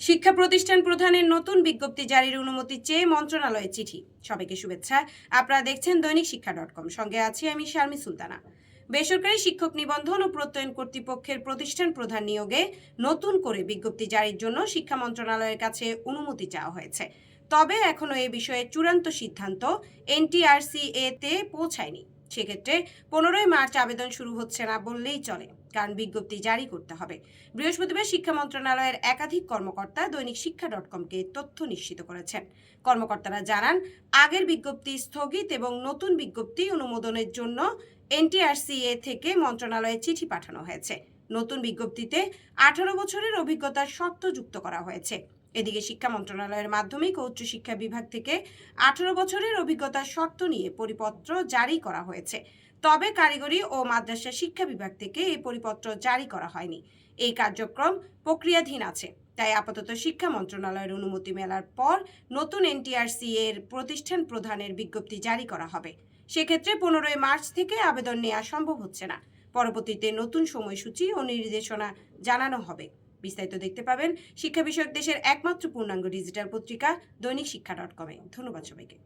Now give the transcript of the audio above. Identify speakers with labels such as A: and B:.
A: শিক্ষা প্রতিষ্ঠান প্রধানের নতুন বিজ্ঞপ্তি জারির অনুমতি চেয়ে মন্ত্রণালয়ে চিঠি। সবাইকে শুভেচ্ছা। আপনারা দেখছেন দৈনিক শিক্ষা.com। সঙ্গে আছি আমি শারমি সুলতানা। বেসরকারি শিক্ষক নিবন্ধন ও প্রত্যয়ন কর্তৃপক্ষের প্রতিষ্ঠান প্রধান নিয়োগে নতুন করে বিজ্ঞপ্তি জারির জন্য শিক্ষা মন্ত্রণালয়ের কাছে অনুমতি চাওয়া হয়েছে। তবে এখনো এ বিষয়ে চূড়ান্ত সিদ্ধান্ত NTRCA তে পৌঁছায়নি। সেক্ষেত্রে 15 মার্চ আবেদন শুরু হচ্ছে না বললেই চলে, কারণ বিজ্ঞপ্তি জারি করতে হবে। বৃহস্পতিবার শিক্ষা মন্ত্রণালয়ের একাধিক কর্মকর্তা দৈনিক শিক্ষা.com-কে তথ্য নিশ্চিত করেছেন। কর্মকর্তারা জানান, আগের বিজ্ঞপ্তি স্থগিত এবং নতুন বিজ্ঞপ্তি অনুমোদনের জন্য NTRCA থেকে মন্ত্রণালয়ে চিঠি পাঠানো হয়েছে। নতুন বিজ্ঞপ্তিতে 18 বছরের অভিজ্ঞতার শর্ত যুক্ত করা হয়েছে। এদিকে শিক্ষা মন্ত্রণালয়ের মাধ্যমিক ও উচ্চশিক্ষা বিভাগ থেকে 18 বছরের অভিজ্ঞতার শর্ত নিয়ে পরিপত্র জারি করা হয়েছে। তবে কারিগরি ও মাদ্রাসা শিক্ষা বিভাগ থেকে এই পরিপত্র জারি করা হয়নি। এই কার্যক্রম প্রক্রিয়াধীন আছে। তাই আপাতত শিক্ষা মন্ত্রণালয়ের অনুমতি মেলার পর নতুন NTRCA এর প্রতিষ্ঠান প্রধানের বিজ্ঞপ্তি জারি করা হবে। সেক্ষেত্রে 15 মার্চ থেকে আবেদন নেওয়া সম্ভব হচ্ছে না। পরবর্তীতে নতুন সময়সূচি ও নির্দেশনা জানানো হবে। বিস্তারিত দেখতে পাবেন শিক্ষা বিষয়ক দেশের একমাত্র পূর্ণাঙ্গ ডিজিটাল পত্রিকা দৈনিক শিক্ষা.com-এ। ধন্যবাদ সবাইকে।